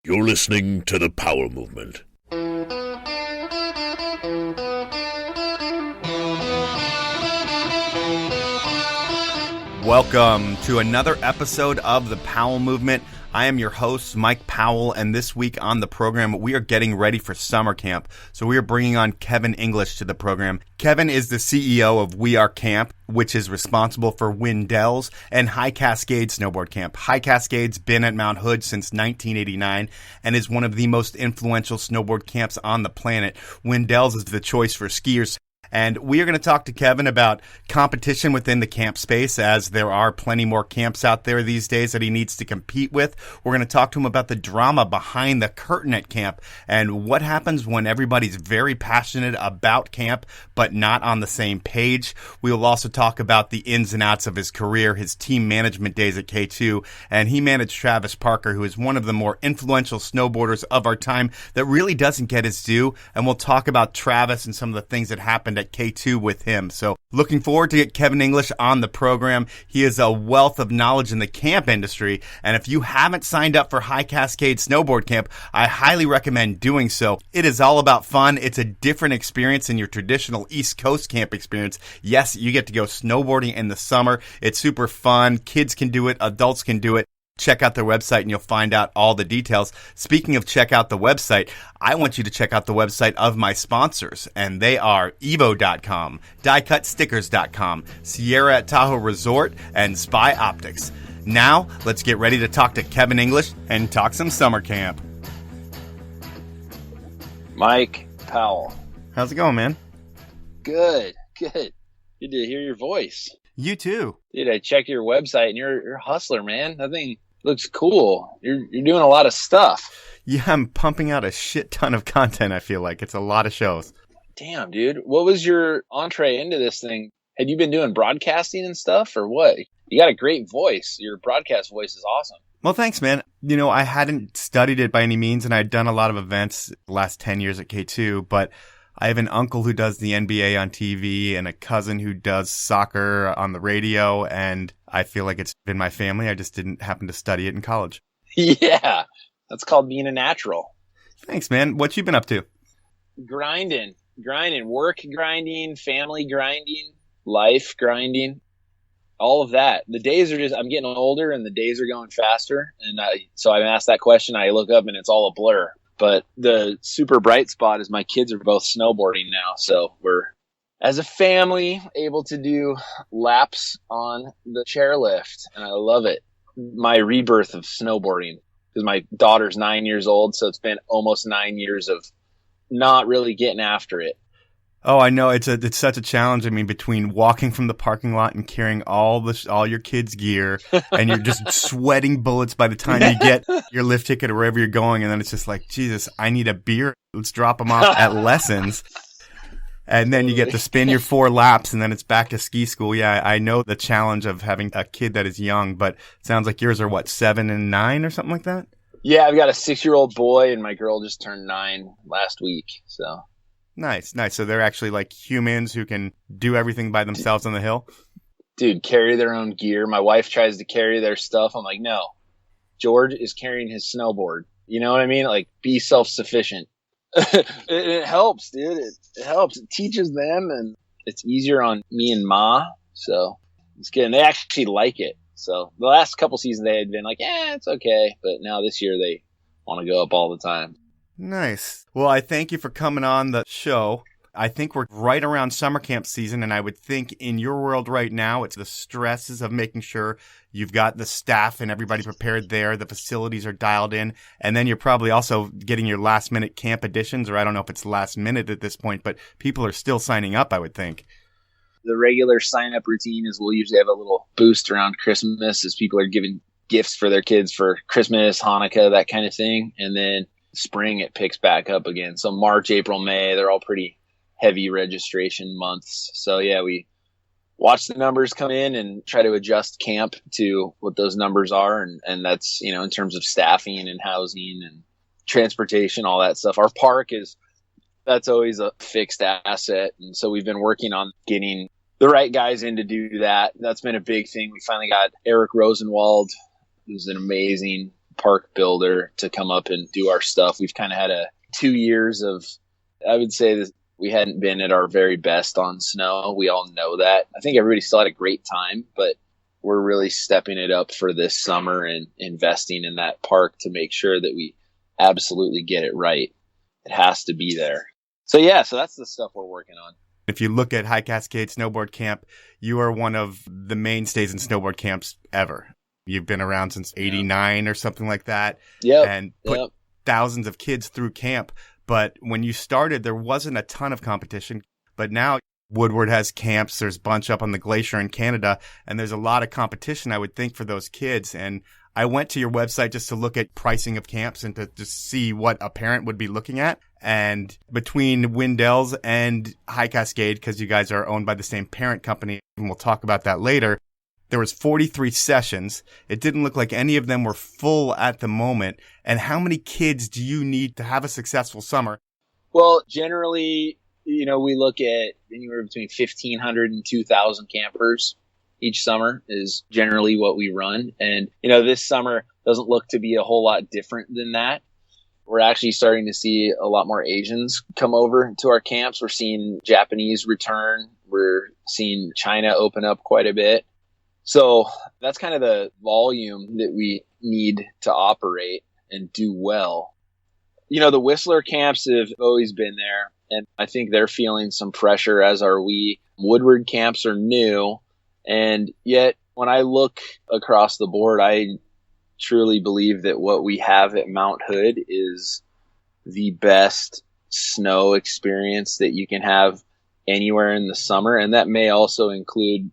You're listening to the Power Movement. Welcome to another episode of the Powell Movement. I am your host, Mike Powell, and this week on the program, we are getting ready for summer camp. So we are bringing on Kevin English to the program. Kevin is the CEO of We Are Camp, which is responsible for Windell's and High Cascade Snowboard Camp. High Cascade's been at Mount Hood since 1989 and is one of the most influential snowboard camps on the planet. Windell's is the choice for skiers. And we are going to talk to Kevin about competition within the camp space, as there are plenty more camps out there these days that he needs to compete with. We're going to talk to him about the drama behind the curtain at camp and what happens when everybody's very passionate about camp but not on the same page. We will also talk about the ins and outs of his career, his team management days at K2, and he managed Travis Parker, who is one of the more influential snowboarders of our time that really doesn't get his due. And we'll talk about Travis and some of the things that happened at K2 with him. So looking forward to get Kevin English on the program. He is a wealth of knowledge in the camp industry. And if you haven't signed up for High Cascade Snowboard Camp, I highly recommend doing so. It is all about fun. It's a different experience than your traditional East Coast camp experience. Yes, you get to go snowboarding in the summer. It's super fun. Kids can do it. Adults can do it. Check out their website and you'll find out all the details. Speaking of check out the website, I want you to check out the website of my sponsors, and they are evo.com, diecutstickers.com, Sierra at Tahoe Resort, and Spy Optics. Now, let's get ready to talk to Kevin English and talk some summer camp. Mike Powell. How's it going, man? Good. Good to hear your voice. You too. Dude, I checked your website and you're a hustler, man. That thing looks cool. You're doing a lot of stuff. Yeah, I'm pumping out a shit ton of content, I feel like. It's a lot of shows. Damn, dude. What was your entree into this thing? Had you been doing broadcasting and stuff or what? You got a great voice. Your broadcast voice is awesome. Well, thanks, man. You know, I hadn't studied it by any means, and I'd done a lot of events the last 10 years at K2, but I have an uncle who does the NBA on TV and a cousin who does soccer on the radio, and I feel like it's been my family. I just didn't happen to study it in college. Yeah, that's called being a natural. Thanks, man. What you been up to? Grinding, work grinding, family grinding, life grinding, all of that. The days are I'm getting older and the days are going faster. And so I'm asked that question. I look up and it's all a blur. But the super bright spot is my kids are both snowboarding now. So we're, as a family, able to do laps on the chairlift. And I love it. My rebirth of snowboarding, because my daughter's 9 years old. So it's been almost 9 years of not really getting after it. Oh, I know. It's such a challenge. I mean, between walking from the parking lot and carrying all your kids' gear, and you're just sweating bullets by the time you get your lift ticket or wherever you're going, and then it's just like, Jesus, I need a beer. Let's drop them off at lessons. And then you get to spin your 4 laps, and then it's back to ski school. Yeah, I know the challenge of having a kid that is young, but it sounds like yours are, what, 7 and 9 or something like that? Yeah, I've got a 6-year-old boy, and my girl just turned 9 last week, so... Nice. So they're actually like humans who can do everything by themselves on the hill? Dude, carry their own gear. My wife tries to carry their stuff. I'm like, no. George is carrying his snowboard. You know what I mean? Like, be self-sufficient. it helps, dude. It helps. It teaches them, and it's easier on me and Ma. So it's good. And they actually like it. So the last couple seasons they had been like, it's okay. But now this year they want to go up all the time. Nice. Well, I thank you for coming on the show. I think we're right around summer camp season, and I would think in your world right now, it's the stresses of making sure you've got the staff and everybody prepared there, the facilities are dialed in, and then you're probably also getting your last-minute camp additions, or I don't know if it's last minute at this point, but people are still signing up, I would think. The regular sign-up routine is we'll usually have a little boost around Christmas as people are giving gifts for their kids for Christmas, Hanukkah, that kind of thing, and then spring it picks back up again. So March, April, May, they're all pretty heavy registration months. So yeah, we watch the numbers come in and try to adjust camp to what those numbers are. And that's, in terms of staffing and housing and transportation, all that stuff. Our park that's always a fixed asset. And so we've been working on getting the right guys in to do that. That's been a big thing. We finally got Eric Rosenwald, who's an amazing park builder to come up and do our stuff. We've kind of had 2 years of, I would say that we hadn't been at our very best on snow. We all know that. I think everybody still had a great time, but we're really stepping it up for this summer and investing in that park to make sure that we absolutely get it right. It has to be there. So that's the stuff we're working on. If you look at High Cascade Snowboard Camp, you are one of the mainstays in snowboard camps ever. You've been around since 89 or something like that. And put thousands of kids through camp. But when you started, there wasn't a ton of competition. But now Woodward has camps. There's a bunch up on the glacier in Canada. And there's a lot of competition, I would think, for those kids. And I went to your website just to look at pricing of camps and to just see what a parent would be looking at. And between Windell's and High Cascade, because you guys are owned by the same parent company, and we'll talk about that later, there was 43 sessions. It didn't look like any of them were full at the moment. And how many kids do you need to have a successful summer? Well, generally, we look at anywhere between 1,500 and 2,000 campers each summer is generally what we run. And, this summer doesn't look to be a whole lot different than that. We're actually starting to see a lot more Asians come over to our camps. We're seeing Japanese return. We're seeing China open up quite a bit. So that's kind of the volume that we need to operate and do well. The Whistler camps have always been there, and I think they're feeling some pressure, as are we. Woodward camps are new, and yet when I look across the board, I truly believe that what we have at Mount Hood is the best snow experience that you can have anywhere in the summer. And that may also include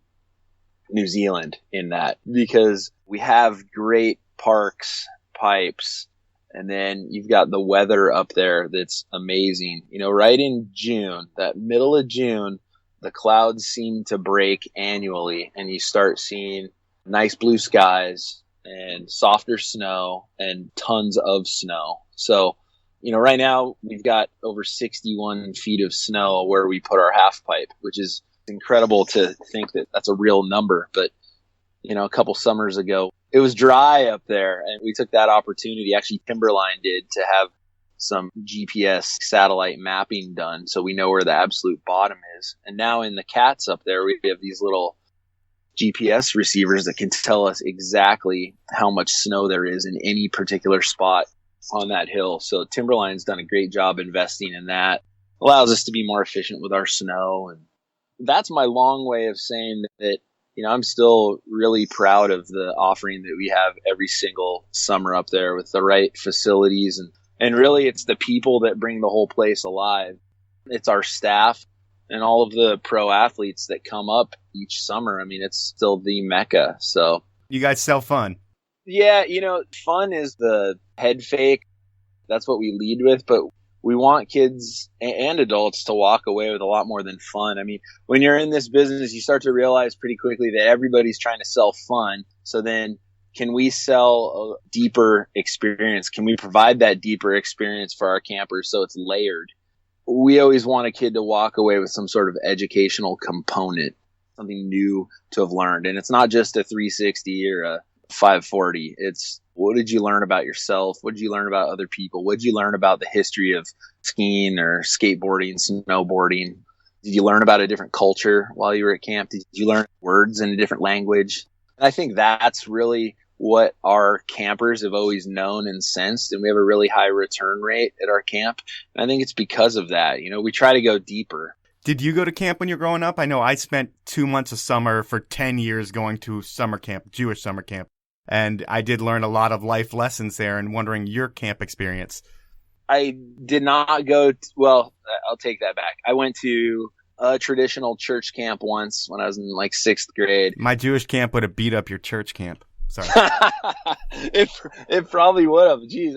New Zealand in that, because we have great parks, pipes, and then you've got the weather up there that's amazing. Right in June, that middle of June, the clouds seem to break annually and you start seeing nice blue skies and softer snow and tons of snow. So, right now we've got over 61 feet of snow where we put our half pipe, which is incredible to think that that's a real number. But, a couple summers ago, it was dry up there and we took that opportunity. Actually, Timberline did, to have some GPS satellite mapping done so we know where the absolute bottom is. And now in the cats up there, we have these little GPS receivers that can tell us exactly how much snow there is in any particular spot on that hill. So Timberline's done a great job investing in that. Allows us to be more efficient with our snow. And that's my long way of saying that, I'm still really proud of the offering that we have every single summer up there with the right facilities. And really it's the people that bring the whole place alive. It's our staff and all of the pro athletes that come up each summer. I mean, it's still the Mecca. So you guys sell fun. Yeah. Fun is the head fake. That's what we lead with, but we want kids and adults to walk away with a lot more than fun. I mean, when you're in this business, you start to realize pretty quickly that everybody's trying to sell fun. So then can we sell a deeper experience? Can we provide that deeper experience for our campers so it's layered? We always want a kid to walk away with some sort of educational component, something new to have learned. And it's not just a 360 or a 540. It's, what did you learn about yourself? What did you learn about other people? What did you learn about the history of skiing or skateboarding, snowboarding? Did you learn about a different culture while you were at camp? Did you learn words in a different language? And I think that's really what our campers have always known and sensed. And we have a really high return rate at our camp. And I think it's because of that. We try to go deeper. Did you go to camp when you were growing up? I know I spent 2 months of summer for 10 years going to summer camp, Jewish summer camp. And I did learn a lot of life lessons there, and wondering your camp experience. I did not go well, I'll take that back. I went to a traditional church camp once when I was in like 6th grade. My Jewish camp would have beat up your church camp. Sorry. It probably would have. Jeez.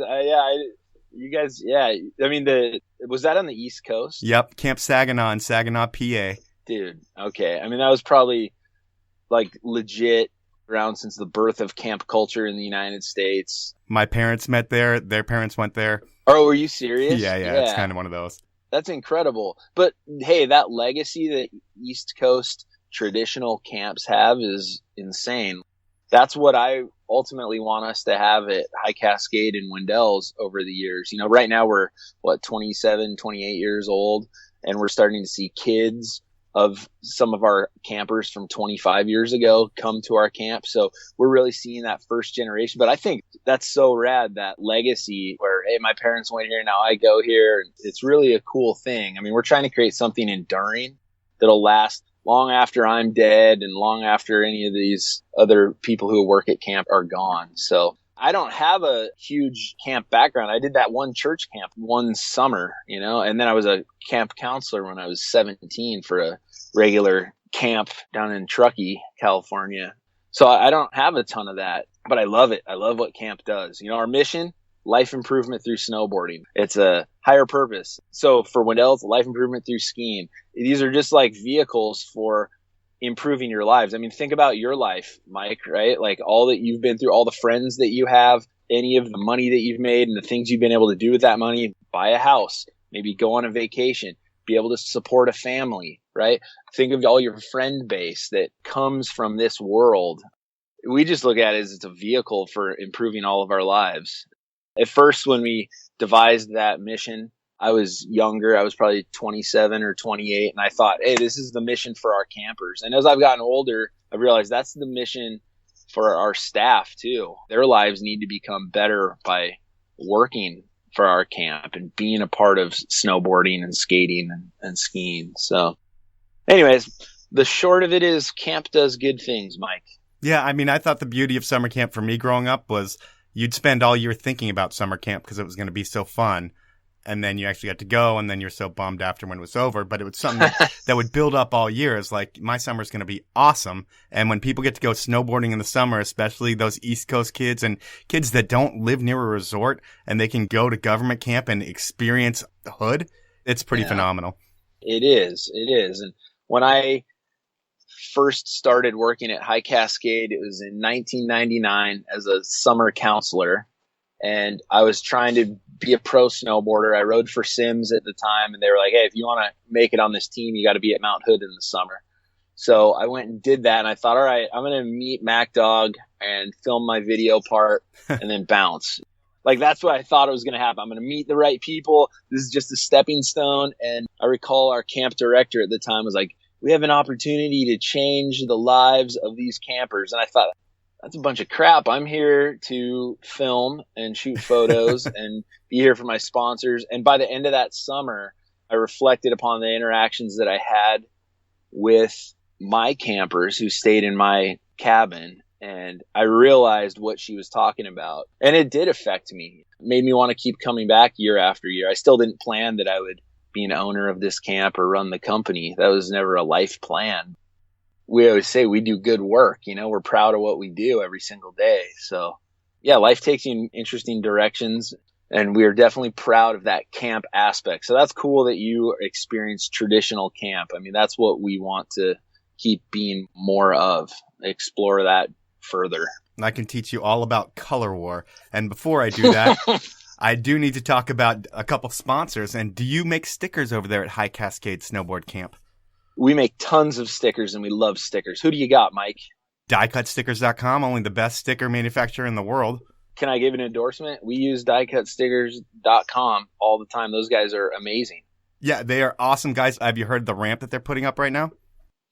You guys, yeah. I mean, was that on the East Coast? Yep. Camp Saginaw in Saginaw, PA. Dude. Okay. I mean, that was probably like legit around since the birth of camp culture in the United States. My parents met there. Their parents went there. Oh, were you serious? Yeah. It's kind of one of those. That's incredible. But hey, that legacy that East Coast traditional camps have is insane. That's what I ultimately want us to have at High Cascade and Wendell's over the years. You know, right now we're 27, 28 years old, and we're starting to see kids of some of our campers from 25 years ago come to our camp. So we're really seeing that first generation. But I think that's so rad, that legacy where, hey, my parents went here, now I go here. It's really a cool thing. I mean, we're trying to create something enduring that'll last long after I'm dead and long after any of these other people who work at camp are gone. So I don't have a huge camp background. I did that one church camp one summer, you know, and then I was a camp counselor when I was 17 for a regular camp down in Truckee, California. So I don't have a ton of that, but I love it. I love what camp does. You know, our mission, life improvement through snowboarding. It's a higher purpose. So for Wendell, it's life improvement through skiing. These are just like vehicles for improving your lives. I mean, think about your life, Mike, right? Like all that you've been through, all the friends that you have, any of the money that you've made and the things you've been able to do with that money, buy a house, maybe go on a vacation, be able to support a family, right? Think of all your friend base that comes from this world. We just look at it as it's a vehicle for improving all of our lives. At first, when we devised that mission, I was younger. I was probably 27 or 28. And I thought, hey, this is the mission for our campers. And as I've gotten older, I realized that's the mission for our staff too. Their lives need to become better by working for our camp and being a part of snowboarding and skating and skiing. So anyways, the short of it is camp does good things, Mike. Yeah, I mean, I thought the beauty of summer camp for me growing up was you'd spend all year thinking about summer camp because it was going to be so fun. And then you actually got to go, and then you're so bummed after when it was over. But it was something that would build up all year. It's like, my summer's going to be awesome. And when people get to go snowboarding in the summer, especially those East Coast kids and kids that don't live near a resort, and they can go to government camp and experience the hood, it's pretty phenomenal. It is. It is. And when I first started working at High Cascade, it was in 1999 as a summer counselor. And I was trying to be a pro snowboarder. I rode for Sims at the time, and they were like, hey, if you want to make it on this team, you got to be at Mount Hood in the summer. So I went and did that, and I thought, all right, I'm going to meet Mac Dog and film my video part and then bounce. Like, that's what I thought it was going to happen. I'm going to meet the right people. This is just a stepping stone. And I recall our camp director at the time was like, we have an opportunity to change the lives of these campers. And I thought, that's a bunch of crap. I'm here to film and shoot photos and be here for my sponsors. And by the end of that summer, I reflected upon the interactions that I had with my campers who stayed in my cabin. And I realized what she was talking about. And it did affect me. It made me want to keep coming back year after year. I still didn't plan that I would be an owner of this camp or run the company. That was never a life plan. We always say we do good work. You know, we're proud of what we do every single day. So yeah, life takes you in interesting directions, and we are definitely proud of that camp aspect. So that's cool that you experience traditional camp. I mean, that's what we want to keep being more of, explore that further. I can teach you all about color war. And before I do that, I do need to talk about a couple sponsors. And do you make stickers over there at High Cascade Snowboard Camp? We make tons of stickers, and we love stickers. Who do you got, Mike? DiecutStickers.com, only the best sticker manufacturer in the world. Can I give an endorsement? We use DiecutStickers.com all the time. Those guys are amazing. Yeah, they are awesome guys. Have you heard the ramp that they're putting up right now?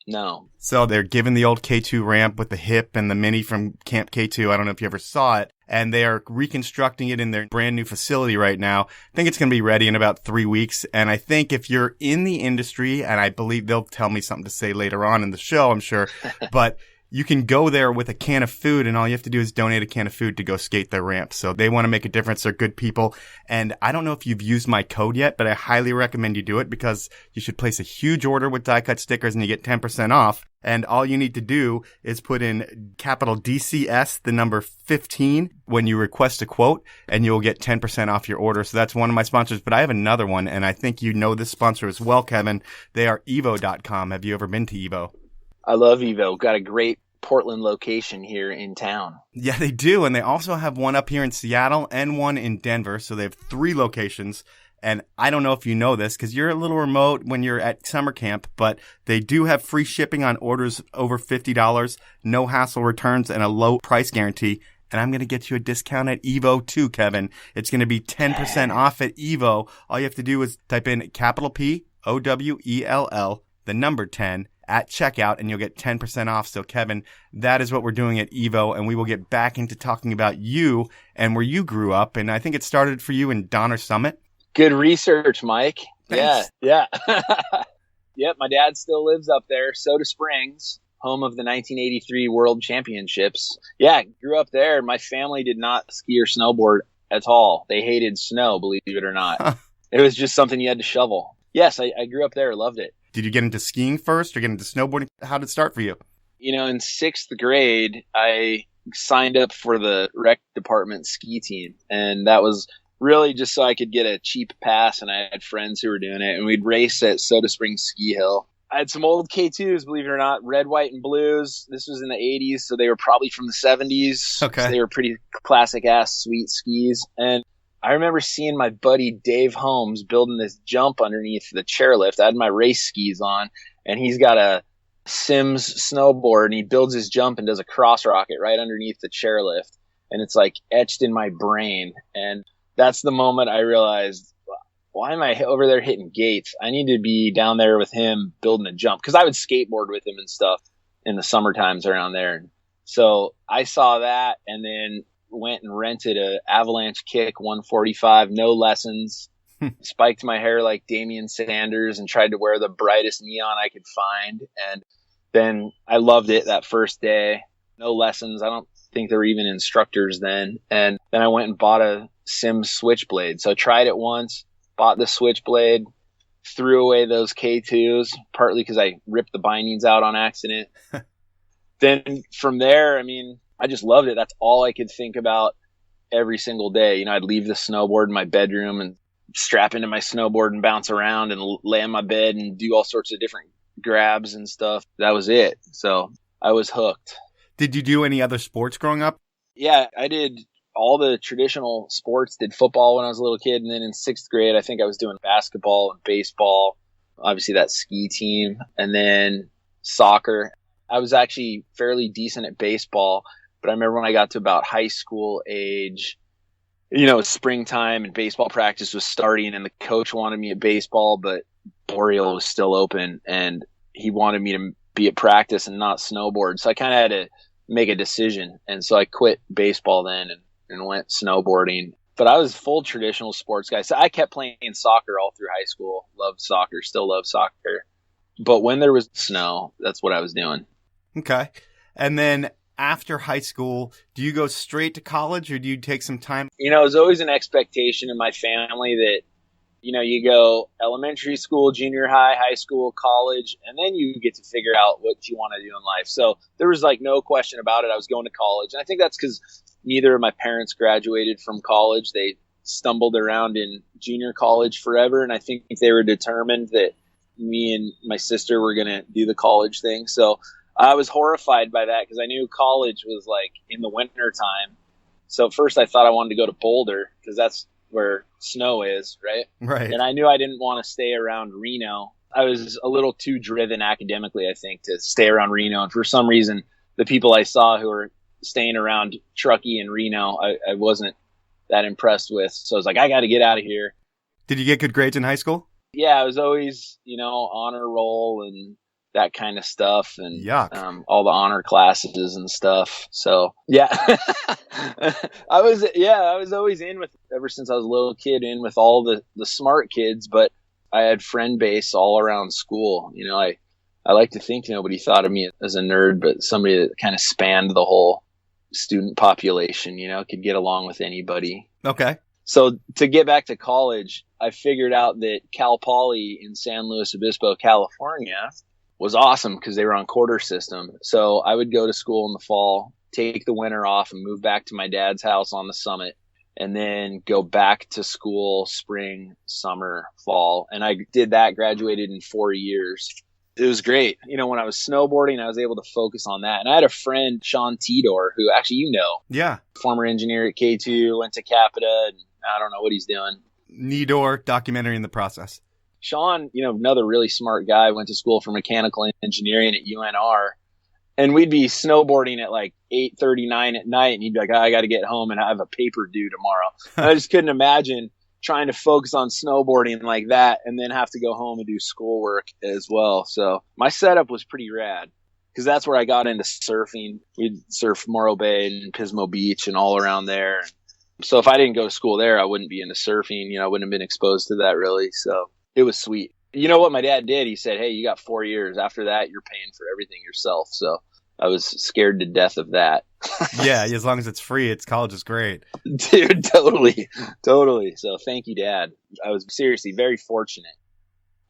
No. So they're giving the old K2 ramp with the hip and the mini from Camp K2. I don't know if you ever saw it. And they are reconstructing it in their brand new facility right now. I think it's going to be ready in about 3 weeks. And I think if you're in the industry, and I believe they'll tell me something to say later on in the show, I'm sure, but you can go there with a can of food, and all you have to do is donate a can of food to go skate their ramp. So they want to make a difference. They're good people. And I don't know if you've used my code yet, but I highly recommend you do it, because you should place a huge order with Die Cut Stickers and you get 10% off. And all you need to do is put in capital DCS, the number 15, when you request a quote, and you'll get 10% off your order. So that's one of my sponsors. But I have another one, and I think you know this sponsor as well, Kevin. They are Evo.com. Have you ever been to Evo? I love Evo. Got a great Portland location here in town. Yeah, they do. And they also have one up here in Seattle and one in Denver. So they have 3 locations. And I don't know if you know this because you're a little remote when you're at summer camp, but they do have free shipping on orders over $50, no hassle returns, and a low price guarantee. and I'm going to get you a discount at Evo too, Kevin. It's going to be 10% off at Evo. All you have to do is type in capital P OWELL, the number 10 at checkout, and you'll get 10% off. So Kevin, that is what we're doing at Evo, and we will get back into talking about you and where you grew up. And I think it started for you in Donner Summit. Good research, Mike. Thanks. Yeah. Yep, my dad still lives up there, Soda Springs, home of the 1983 World Championships. Yeah, grew up there. My family did not ski or snowboard at all. They hated snow, believe it or not. It was just something you had to shovel. Yes, I grew up there, loved it. Did you get into skiing first or get into snowboarding? How did it start for you? In sixth grade, I signed up for the rec department ski team, and that was really just so I could get a cheap pass, and I had friends who were doing it, and we'd race at Soda Springs Ski Hill. I had some old K2s, believe it or not, red, white, and blues. This was in the 80s, so they were probably from the 70s. Okay. So they were pretty classic-ass sweet skis, and I remember seeing my buddy Dave Holmes building this jump underneath the chairlift. I had my race skis on, and he's got a Sims snowboard, and he builds his jump and does a cross rocket right underneath the chairlift, and it's like etched in my brain. And that's the moment I realized, why am I over there hitting gates? I need to be down there with him building a jump, because I would skateboard with him and stuff in the summer times around there. So I saw that, and then went and rented a avalanche kick 145, no lessons, spiked my hair like Damian Sanders and tried to wear the brightest neon I could find. And then I loved it that first day. No lessons. I don't think there were even instructors then. And then I went and bought a Sims switchblade. So I tried it once, bought the switchblade, threw away those K2s, partly because I ripped the bindings out on accident. Then from there, I just loved it. That's all I could think about every single day. I'd leave the snowboard in my bedroom and strap into my snowboard and bounce around and lay on my bed and do all sorts of different grabs and stuff. That was it. So I was hooked. Did you do any other sports growing up? Yeah, I did all the traditional sports. Did football when I was a little kid. And then in sixth grade, I think I was doing basketball and baseball, obviously that ski team, and then soccer. I was actually fairly decent at baseball. But I remember when I got to about high school age, it was springtime and baseball practice was starting, and the coach wanted me at baseball, but Boreal was still open, and he wanted me to be at practice and not snowboard. So I kind of had to make a decision. And so I quit baseball then and went snowboarding. But I was full traditional sports guy. So I kept playing soccer all through high school. Loved soccer, still love soccer. But when there was snow, that's what I was doing. Okay. And then after high school, do you go straight to college or do you take some time? It was always an expectation in my family that, you go elementary school, junior high, high school, college, and then you get to figure out what you want to do in life. So there was no question about it. I was going to college. And I think that's because neither of my parents graduated from college. They stumbled around in junior college forever. And I think they were determined that me and my sister were going to do the college thing. So I was horrified by that because I knew college was in the winter time. So at first I thought I wanted to go to Boulder because that's where snow is, right? Right. And I knew I didn't want to stay around Reno. I was a little too driven academically, I think, to stay around Reno. And for some reason, the people I saw who were staying around Truckee and Reno, I wasn't that impressed with. So I was like, I got to get out of here. Did you get good grades in high school? Yeah, I was always, honor roll and that kind of stuff, and all the honor classes and stuff. So yeah, I was always in with, ever since I was a little kid, in with all the smart kids, but I had friend base all around school. I like to think nobody thought of me as a nerd, but somebody that kind of spanned the whole student population, could get along with anybody. Okay. So to get back to college, I figured out that Cal Poly in San Luis Obispo, California was awesome because they were on quarter system. So I would go to school in the fall, take the winter off, and move back to my dad's house on the summit, and then go back to school spring, summer, fall. And I did that, graduated in 4 years. It was great. When I was snowboarding, I was able to focus on that. And I had a friend, Sean Tidor, who actually Yeah. Former engineer at K2, went to Capita, and I don't know what he's doing. Nidor documentary in the process. Sean, another really smart guy, went to school for mechanical engineering at UNR. And we'd be snowboarding at like 8:39 at night, and he'd be like, I got to get home and I have a paper due tomorrow. And I just couldn't imagine trying to focus on snowboarding like that and then have to go home and do schoolwork as well. So my setup was pretty rad because that's where I got into surfing. We'd surf Morro Bay and Pismo Beach and all around there. So if I didn't go to school there, I wouldn't be into surfing. You know, I wouldn't have been exposed to that really. So it was sweet. You know what my dad did? He said, hey, you got 4 years. After that, you're paying for everything yourself. So I was scared to death of that. Yeah, as long as it's free, college is great. Dude, totally. Totally. So thank you, Dad. I was seriously very fortunate.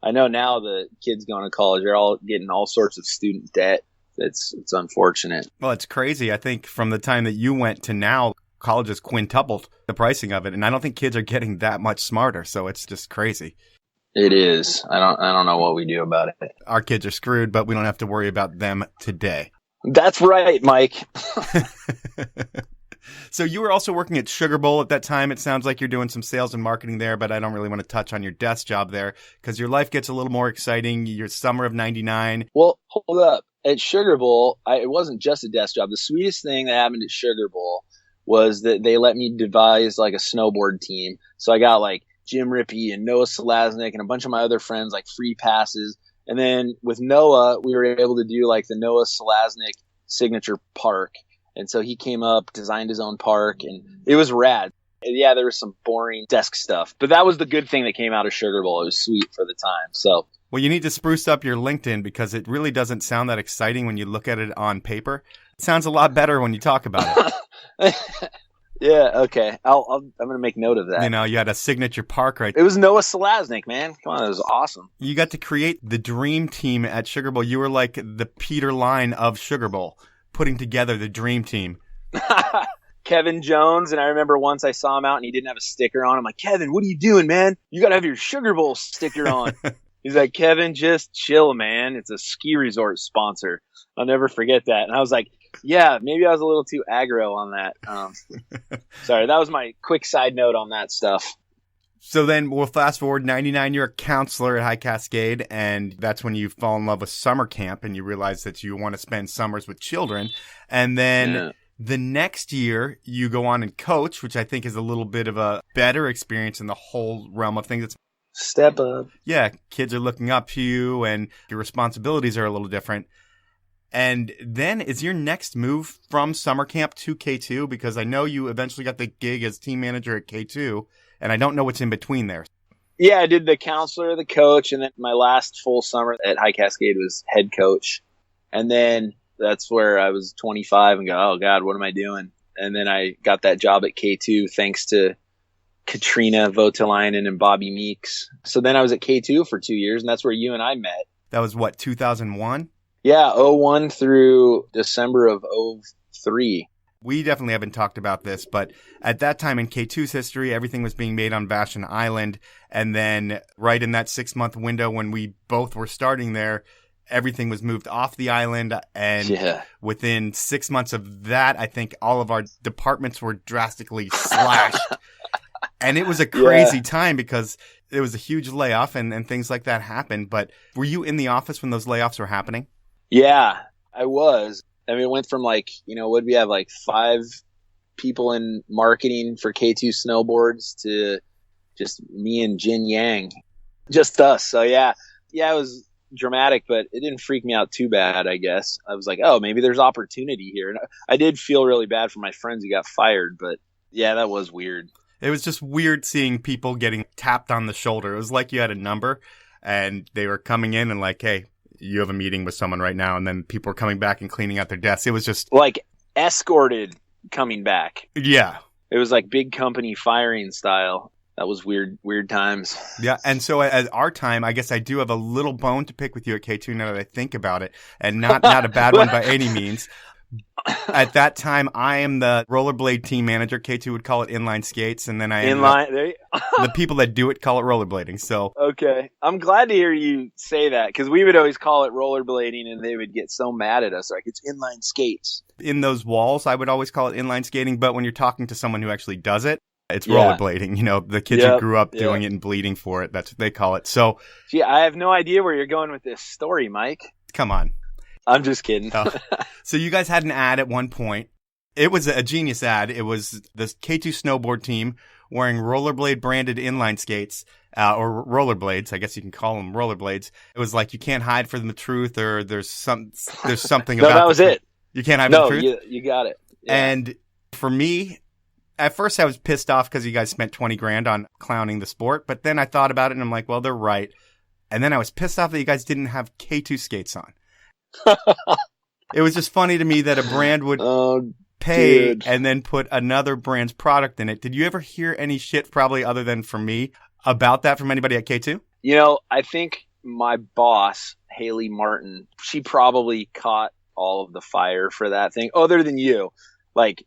I know now the kids going to college, they're all getting all sorts of student debt. It's unfortunate. Well, it's crazy. I think from the time that you went to now, college has quintupled the pricing of it. And I don't think kids are getting that much smarter. So it's just crazy. It is. I don't know what we do about it. Our kids are screwed, but we don't have to worry about them today. That's right, Mike. So you were also working at Sugar Bowl at that time. It sounds like you're doing some sales and marketing there, but I don't really want to touch on your desk job there because your life gets a little more exciting. Your summer of 99. Well, hold up. At Sugar Bowl, it wasn't just a desk job. The sweetest thing that happened at Sugar Bowl was that they let me devise like a snowboard team. So I got like Jim Rippey and Noah Selaznick and a bunch of my other friends like free passes. And then with Noah, we were able to do like the Noah Selaznick signature park. And so he came up, designed his own park, and it was rad. Yeah, there was some boring desk stuff, but that was the good thing that came out of Sugar Bowl. It was sweet for the time. So, well, you need to spruce up your LinkedIn because it really doesn't sound that exciting when you look at it on paper. It sounds a lot better when you talk about it. Yeah, okay. I'm going to make note of that. You know, you had a signature park, right? It was Noah Selaznick, man. Come on, it was awesome. You got to create the dream team at Sugar Bowl. You were like the Peter Line of Sugar Bowl, putting together the dream team. Kevin Jones, and I remember once I saw him out and he didn't have a sticker on. I'm like, Kevin, what are you doing, man? You got to have your Sugar Bowl sticker on. He's like, Kevin, just chill, man. It's a ski resort sponsor. I'll never forget that. And I was like, yeah, maybe I was a little too aggro on that. Sorry, that was my quick side note on that stuff. So then we'll fast forward 99. You're a counselor at High Cascade, and that's when you fall in love with summer camp and you realize that you want to spend summers with children. And then the next year you go on and coach, which I think is a little bit of a better experience in the whole realm of things. It's step up. Yeah, kids are looking up to you and your responsibilities are a little different. And then is your next move from summer camp to K2? Because I know you eventually got the gig as team manager at K2, and I don't know what's in between there. Yeah, I did the counselor, the coach, and then my last full summer at High Cascade was head coach. And then that's where I was 25 and go, oh, God, what am I doing? And then I got that job at K2 thanks to Katrina Voutilainen and Bobby Meeks. So then I was at K2 for 2 years, and that's where you and I met. That was what, 2001? Yeah, 01 through December of 03. We definitely haven't talked about this, but at that time in K2's history, everything was being made on Vashon Island. And then right in that 6-month window when we both were starting there, everything was moved off the island. And within 6 months of that, I think all of our departments were drastically slashed. And it was a crazy time because it was a huge layoff and things like that happened. But were you in the office when those layoffs were happening? Yeah, I was. I mean, it went from like, what we have like 5 people in marketing for K2 snowboards to just me and Jin Yang, just us. So yeah, it was dramatic, but it didn't freak me out too bad, I guess. I was like, oh, maybe there's opportunity here. And I did feel really bad for my friends who got fired, but yeah, that was weird. It was just weird seeing people getting tapped on the shoulder. It was like you had a number and they were coming in and like, hey, you have a meeting with someone right now, and then people are coming back and cleaning out their desks. It was just like escorted coming back. Yeah. It was like big company firing style. That was weird times. Yeah. And so at our time, I guess I do have a little bone to pick with you at K2 now that I think about it, and not a bad one by any means. At that time, I am the rollerblade team manager. K2 would call it inline skates, and then the people that do it call it rollerblading. So okay, I'm glad to hear you say that because we would always call it rollerblading, and they would get so mad at us like it's inline skates. In those walls, I would always call it inline skating, but when you're talking to someone who actually does it, it's rollerblading. The kids who grew up doing it and bleeding for it, that's what they call it. So, gee, I have no idea where you're going with this story, Mike. Come on. I'm just kidding. Oh. So you guys had an ad at one point. It was a genius ad. It was the K2 snowboard team wearing rollerblade branded inline skates, or rollerblades. I guess you can call them rollerblades. It was like, you can't hide from the truth, or there's something No, about that was it. You can't hide from the truth? You got it. Yeah. And for me, at first I was pissed off because you guys spent 20 grand on clowning the sport. But then I thought about it and I'm like, well, they're right. And then I was pissed off that you guys didn't have K2 skates on. It was just funny to me that a brand would pay and then put another brand's product in it. Did you ever hear any shit, probably other than from me, about that from anybody at K2? You know, I think my boss, Haley Martin, she probably caught all of the fire for that thing, other than you. Like,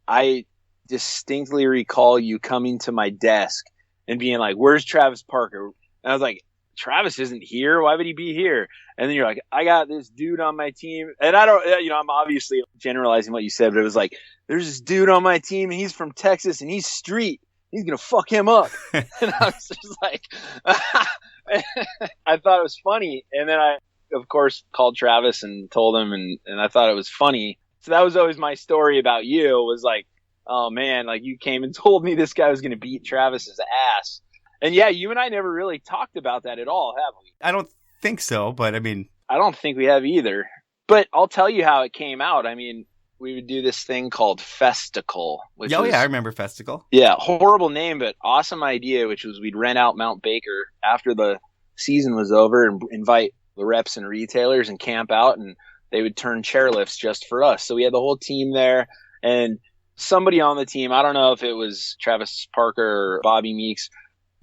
I distinctly recall you coming to my desk and being like, "Where's Travis Parker?" And I was like, "Travis isn't here. Why would he be here?" And then you're like, "I got this dude on my team." And I don't, you know, I'm obviously generalizing what you said, but it was like, "There's this dude on my team and he's from Texas and he's street. He's going to fuck him up." And I was just like, I thought it was funny. And then I, of course, called Travis and told him, and I thought it was funny. So that was always my story about you, was like, oh man, like, you came and told me this guy was going to beat Travis's ass. And yeah, you and I never really talked about that at all, have we? I don't think so, but I mean, I don't think we have either. But I'll tell you how it came out. I mean, we would do this thing called Festical. Yeah, I remember Festical. Yeah, horrible name, but awesome idea, which was we'd rent out Mount Baker after the season was over and invite the reps and retailers and camp out, and they would turn chairlifts just for us. So we had the whole team there, and somebody on the team, I don't know if it was Travis Parker or Bobby Meeks,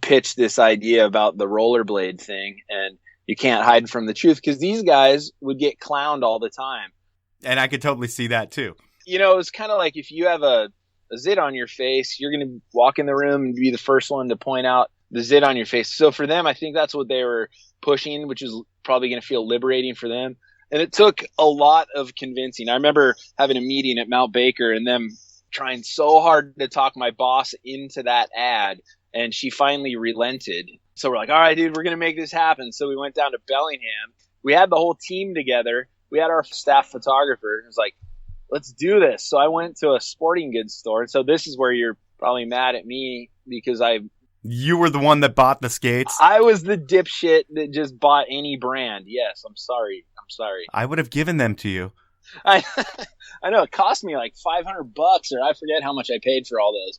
pitched this idea about the rollerblade thing, and you can't hide from the truth, because these guys would get clowned all the time. And I could totally see that too. You know, it's kind of like if you have a zit on your face, you're going to walk in the room and be the first one to point out the zit on your face. So for them, I think that's what they were pushing, which is probably going to feel liberating for them. And it took a lot of convincing. I remember having a meeting at Mount Baker and them trying so hard to talk my boss into that ad, and she finally relented. So we're like, all right, dude, we're going to make this happen. So we went down to Bellingham. We had the whole team together. We had our staff photographer. It was like, let's do this. So I went to a sporting goods store. And so this is where you're probably mad at me, because you were the one that bought the skates. I was the dipshit that just bought any brand. Yes, I'm sorry. I would have given them to you. I know it cost me like $500, or I forget how much I paid for all those.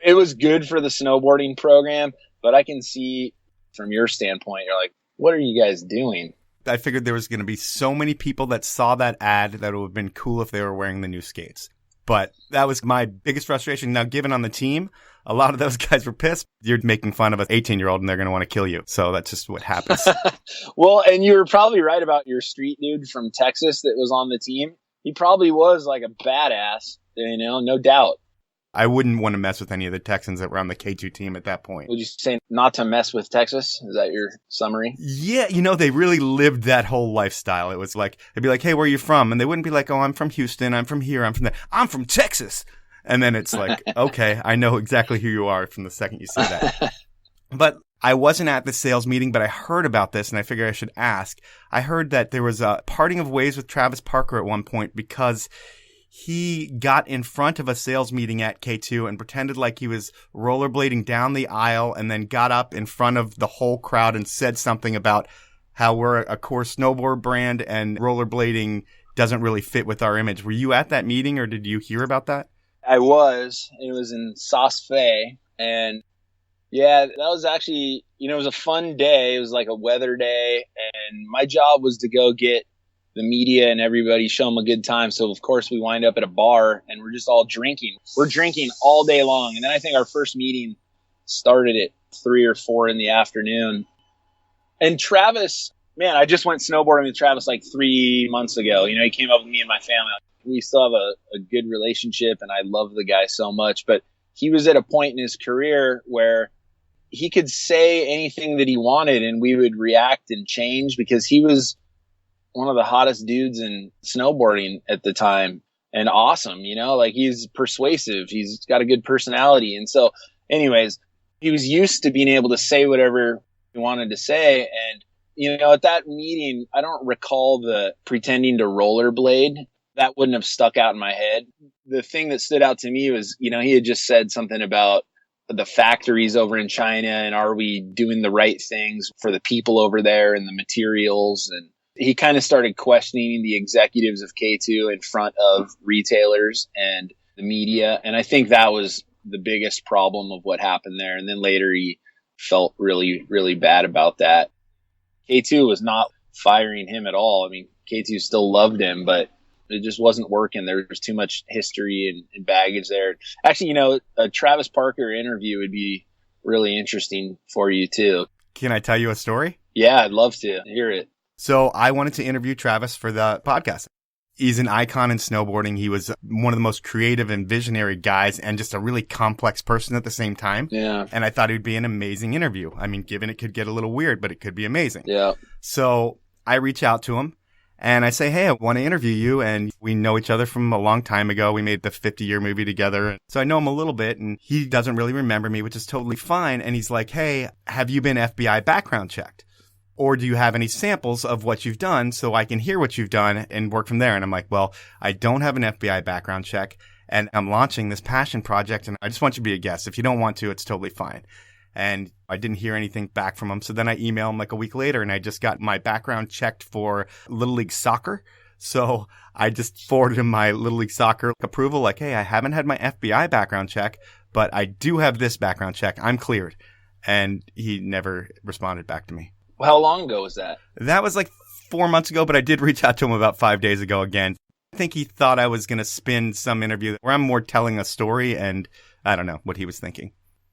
It was good for the snowboarding program, but I can see from your standpoint, you're like, what are you guys doing? I figured there was going to be so many people that saw that ad that it would have been cool if they were wearing the new skates. But that was my biggest frustration. Now, given on the team, a lot of those guys were pissed. You're making fun of an 18-year-old and they're going to want to kill you. So that's just what happens. Well, and you were probably right about your street dude from Texas that was on the team. He probably was like a badass, you know, no doubt. I wouldn't want to mess with any of the Texans that were on the K2 team at that point. Would you say not to mess with Texas? Is that your summary? Yeah, you know, they really lived that whole lifestyle. It was like, they'd be like, hey, where are you from? And they wouldn't be like, oh, I'm from Houston, I'm from here, I'm from there. I'm from Texas. And then it's like, okay, I know exactly who you are from the second you say that. But I wasn't at the sales meeting, but I heard about this and I figured I should ask. I heard that there was a parting of ways with Travis Parker at one point because he got in front of a sales meeting at K2 and pretended like he was rollerblading down the aisle, and then got up in front of the whole crowd and said something about how we're a core snowboard brand and rollerblading doesn't really fit with our image. Were you at that meeting, or did you hear about that? I was. It was in Sauce Fe, and yeah, that was actually, you know, it was a fun day. It was like a weather day, and my job was to go get the media and everybody, show them a good time. So of course we wind up at a bar and we're just all drinking. We're drinking all day long. And then I think our first meeting started at 3 or 4 in the afternoon. And Travis, man, I just went snowboarding with Travis like 3 months ago. You know, he came up with me and my family. We still have a good relationship, and I love the guy so much. But he was at a point in his career where he could say anything that he wanted and we would react and change, because he was one of the hottest dudes in snowboarding at the time, and awesome, you know, like he's persuasive. He's got a good personality. And so anyways, he was used to being able to say whatever he wanted to say. And At that meeting, I don't recall the pretending to rollerblade. That wouldn't have stuck out in my head. The thing that stood out to me was, he had just said something about the factories over in China and are we doing the right things for the people over there and the materials. And he kind of started questioning the executives of K2 in front of retailers and the media. And I think that was the biggest problem of what happened there. And then later he felt really, really bad about that. K2 was not firing him at all. I mean, K2 still loved him, but it just wasn't working. There was too much history and baggage there. Actually, a Travis Parker interview would be really interesting for you too. Can I tell you a story? Yeah, I'd love to hear it. So I wanted to interview Travis for the podcast. He's an icon in snowboarding. He was one of the most creative and visionary guys and just a really complex person at the same time. Yeah. And I thought it would be an amazing interview. I mean, given it could get a little weird, but it could be amazing. Yeah. So I reach out to him. And I say, hey, I want to interview you. And we know each other from a long time ago. We made the 50-year movie together. So I know him a little bit. And he doesn't really remember me, which is totally fine. And he's like, hey, have you been FBI background checked? Or do you have any samples of what you've done so I can hear what you've done and work from there? And I'm like, well, I don't have an FBI background check. And I'm launching this passion project. And I just want you to be a guest. If you don't want to, it's totally fine. And I didn't hear anything back from him. So then I emailed him like a week later and I just got my background checked for Little League Soccer. So I just forwarded him my Little League Soccer approval. Like, hey, I haven't had my FBI background check, but I do have this background check. I'm cleared. And he never responded back to me. How long ago was that? That was like 4 months ago, but I did reach out to him about 5 days ago again. I think he thought I was going to spin some interview where I'm more telling a story, and I don't know what he was thinking.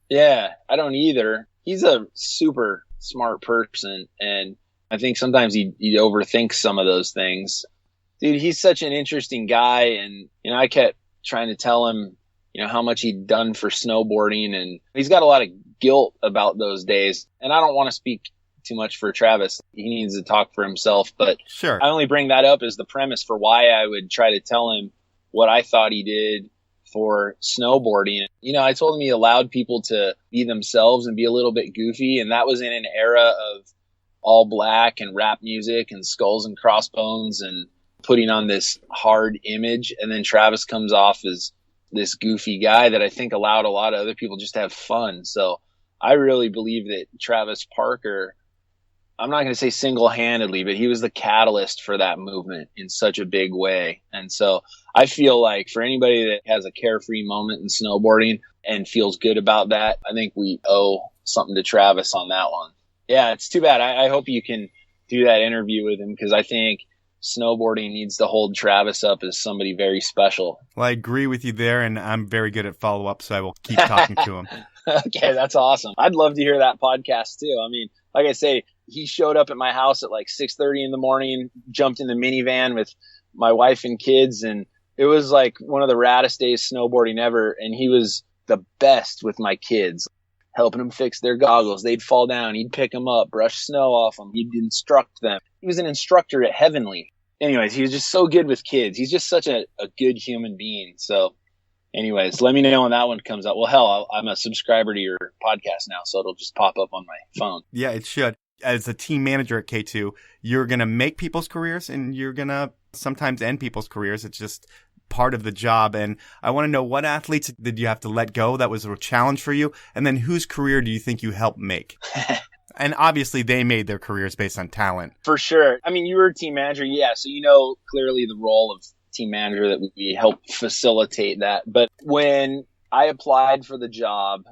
Yeah, I don't either. He's a super smart person, and I think sometimes he overthinks some of those things. Dude, he's such an interesting guy, and I kept trying to tell him, how much he'd done for snowboarding, and he's got a lot of guilt about those days. And I don't want to speak too much for Travis. He needs to talk for himself, but sure. I only bring that up as the premise for why I would try to tell him what I thought he did for snowboarding. I told him he allowed people to be themselves and be a little bit goofy. And that was in an era of all black and rap music and skulls and crossbones and putting on this hard image. And then Travis comes off as this goofy guy that I think allowed a lot of other people just to have fun. So I really believe that Travis Parker, I'm not going to say single-handedly, but he was the catalyst for that movement in such a big way. And so I feel like for anybody that has a carefree moment in snowboarding and feels good about that, I think we owe something to Travis on that one. Yeah, it's too bad. I hope you can do that interview with him because I think snowboarding needs to hold Travis up as somebody very special. Well, I agree with you there, and I'm very good at follow-up, so I will keep talking to him. Okay, that's awesome. I'd love to hear that podcast too. I mean, like I say, he showed up at my house at like 6:30 in the morning, jumped in the minivan with my wife and kids, and it was like one of the raddest days snowboarding ever. And he was the best with my kids, helping them fix their goggles. They'd fall down. He'd pick them up, brush snow off them. He'd instruct them. He was an instructor at Heavenly. Anyways, he was just so good with kids. He's just such a good human being. So anyways, let me know when that one comes out. Well, hell, I'm a subscriber to your podcast now, so it'll just pop up on my phone. Yeah, it should. As a team manager at K2, you're going to make people's careers and you're going to sometimes end people's careers. It's just part of the job. And I want to know, what athletes did you have to let go that was a challenge for you? And then whose career do you think you helped make? And obviously they made their careers based on talent. For sure. I mean, you were a team manager. Yeah. So clearly the role of team manager that we help facilitate that. But when I applied for the job,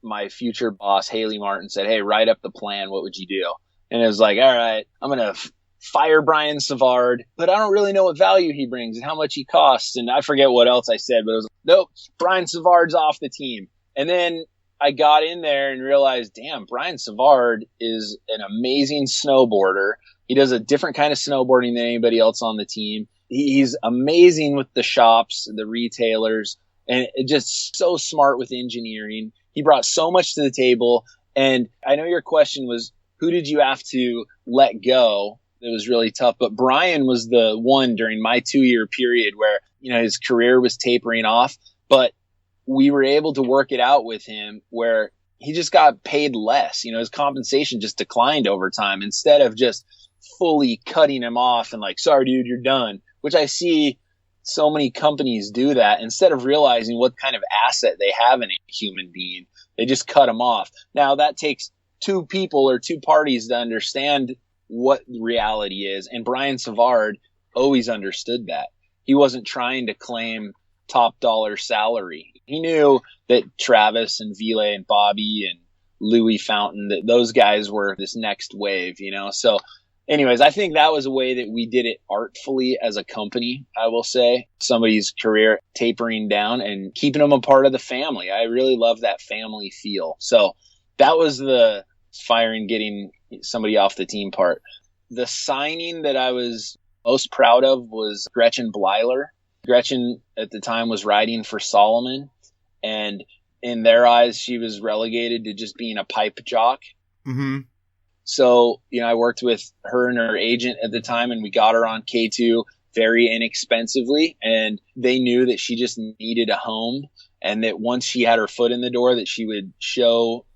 my future boss, Haley Martin, said, hey, write up the plan. What would you do? And it was like, all right, I'm going to fire Brian Savard, but I don't really know what value he brings and how much he costs. And I forget what else I said, but it was like, nope, Brian Savard's off the team. And then I got in there and realized, damn, Brian Savard is an amazing snowboarder. He does a different kind of snowboarding than anybody else on the team. He's amazing with the shops, the retailers, and just so smart with engineering. He brought so much to the table. And I know your question was, who did you have to let go? It was really tough. But Brian was the one during my 2-year period where, his career was tapering off. But we were able to work it out with him where he just got paid less. His compensation just declined over time instead of just fully cutting him off and like, sorry, dude, you're done, which I see so many companies do that instead of realizing what kind of asset they have in a human being. They just cut him off. Now that takes two people or two parties to understand what reality is. And Brian Savard always understood that. He wasn't trying to claim top dollar salary. He knew that Travis and Ville and Bobby and Louis Fountain, that those guys were this next wave, So anyways, I think that was a way that we did it artfully as a company, I will say. Somebody's career tapering down and keeping them a part of the family. I really love that family feel. So that was the firing, getting somebody off the team part. The signing that I was most proud of was Gretchen Bleiler. Gretchen at the time was riding for Solomon, and in their eyes, she was relegated to just being a pipe jock. Mm-hmm. So, I worked with her and her agent at the time, and we got her on K2 very inexpensively. And they knew that she just needed a home, and that once she had her foot in the door, that she would show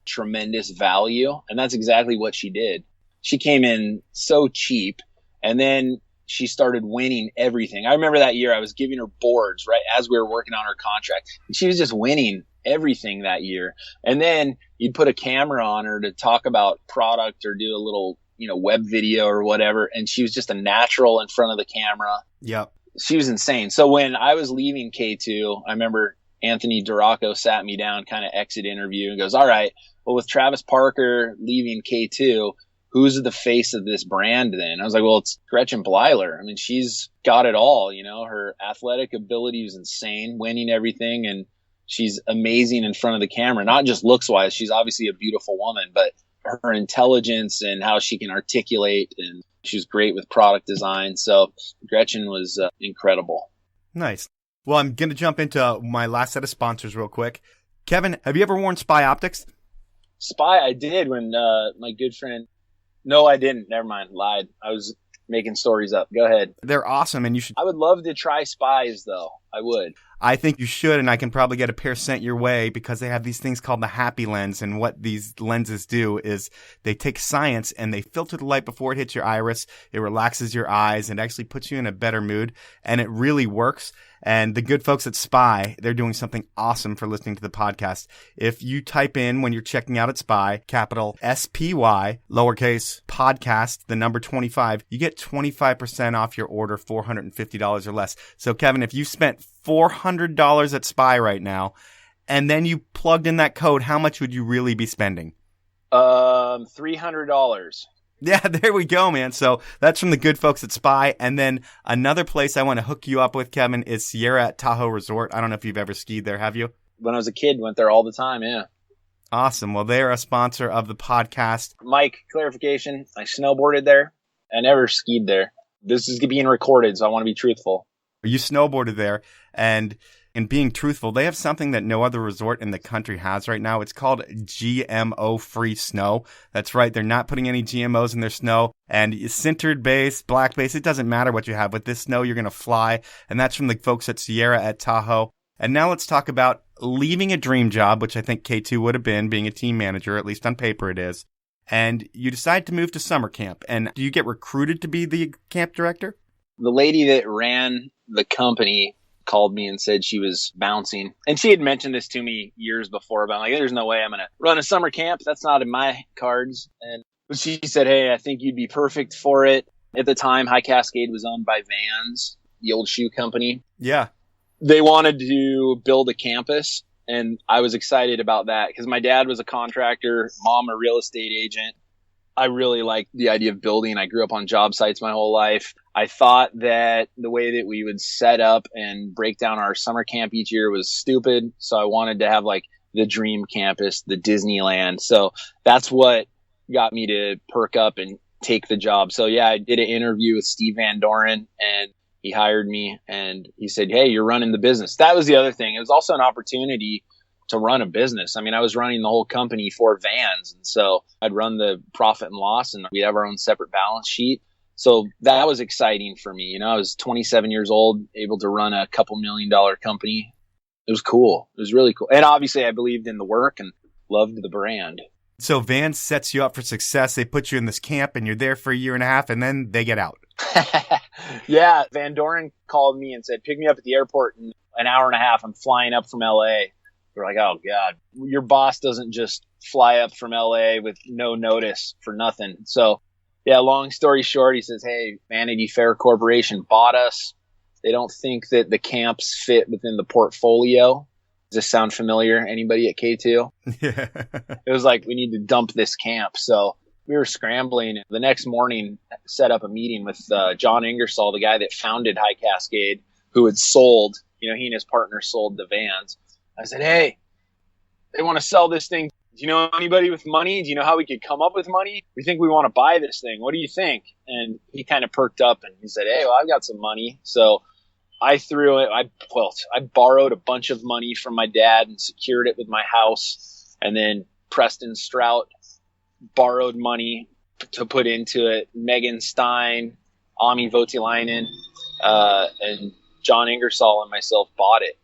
tremendous value. And that's exactly what she did. She came in so cheap, and then she started winning everything. I remember that year I was giving her boards right as we were working on her contract, and she was just winning everything that year. And then you'd put a camera on her to talk about product or do a little, web video or whatever. And she was just a natural in front of the camera. Yep. She was insane. So when I was leaving K2, I remember Anthony Duraco sat me down, kind of exit interview, and goes, all right, well, with Travis Parker leaving K2, who's the face of this brand then? I was like, well, it's Gretchen Bleiler. I mean, she's got it all, her athletic ability is insane, winning everything. And she's amazing in front of the camera, not just looks wise. She's obviously a beautiful woman, but her intelligence and how she can articulate, and she's great with product design. So Gretchen was incredible. Nice. Well, I'm going to jump into my last set of sponsors real quick. Kevin, have you ever worn Spy Optics? Spy, I did when my good friend. No, I didn't. Never mind. Lied. I was making stories up. Go ahead. They're awesome, and you should. I would love to try Spies, though. I would. I think you should, and I can probably get a pair sent your way because they have these things called the Happy Lens, and what these lenses do is they take science and they filter the light before it hits your iris. It relaxes your eyes and actually puts you in a better mood, and it really works. And the good folks at Spy, they're doing something awesome for listening to the podcast. If you type in when you're checking out at Spy, capital SPY, lowercase podcast, the number 25, you get 25% off your order, $450 or less. So Kevin, if you spent $400 at Spy right now, and then you plugged in that code, how much would you really be spending? $300. Yeah, there we go, man. So that's from the good folks at Spy. And then another place I want to hook you up with, Kevin, is Sierra at Tahoe Resort. I don't know if you've ever skied there, have you? When I was a kid, went there all the time, yeah. Awesome. Well, they're a sponsor of the podcast. Mike, clarification, I snowboarded there. I never skied there. This is being recorded, so I want to be truthful. You snowboarded there, and in being truthful, they have something that no other resort in the country has right now. It's called GMO-free snow. That's right. They're not putting any GMOs in their snow. And sintered base, black base, it doesn't matter what you have. With this snow, you're going to fly. And that's from the folks at Sierra at Tahoe. And now let's talk about leaving a dream job, which I think K2 would have been, being a team manager, at least on paper it is. And you decide to move to summer camp. And do you get recruited to be the camp director? The lady that ran the company called me and said she was bouncing. And she had mentioned this to me years before about like, there's no way I'm going to run a summer camp. That's not in my cards. And she said, hey, I think you'd be perfect for it. At the time, High Cascade was owned by Vans, the old shoe company. Yeah. They wanted to build a campus. And I was excited about that because my dad was a contractor, mom a real estate agent. I really liked the idea of building. I grew up on job sites my whole life. I thought that the way that we would set up and break down our summer camp each year was stupid. So I wanted to have like the dream campus, the Disneyland. So that's what got me to perk up and take the job. So yeah, I did an interview with Steve Van Doren and he hired me and he said, hey, you're running the business. That was the other thing. It was also an opportunity to run a business. I mean, I was running the whole company for Vans. And so I'd run the profit and loss and we'd have our own separate balance sheet. So that was exciting for me. You know, I was 27 years old, able to run a $2 million company. It was cool. It was really cool. And obviously I believed in the work and loved the brand. So Vans sets you up for success. They put you in this camp and you're there for a year and a half and then they get out. Yeah, Van Doren called me and said, pick me up at the airport in an hour and a half. I'm flying up from LA. We're like, oh God, your boss doesn't just fly up from LA with no notice for nothing. So yeah, long story short, he says, hey, Vanity Fair Corporation bought us. They don't think that the camps fit within the portfolio. Does this sound familiar? Anybody at K2? Yeah. It was like, we need to dump this camp. So we were scrambling. The next morning, set up a meeting with John Ingersoll, the guy that founded High Cascade, who had sold, he and his partner sold the Vans. I said, hey, they want to sell this thing. Do you know anybody with money? Do you know how we could come up with money? We think we want to buy this thing. What do you think? And he kind of perked up and he said, hey, well, I've got some money. So I threw it. I borrowed a bunch of money from my dad and secured it with my house. And then Preston Strout borrowed money to put into it. Megan Stein, Ami Voutilainen, and John Ingersoll and myself bought it.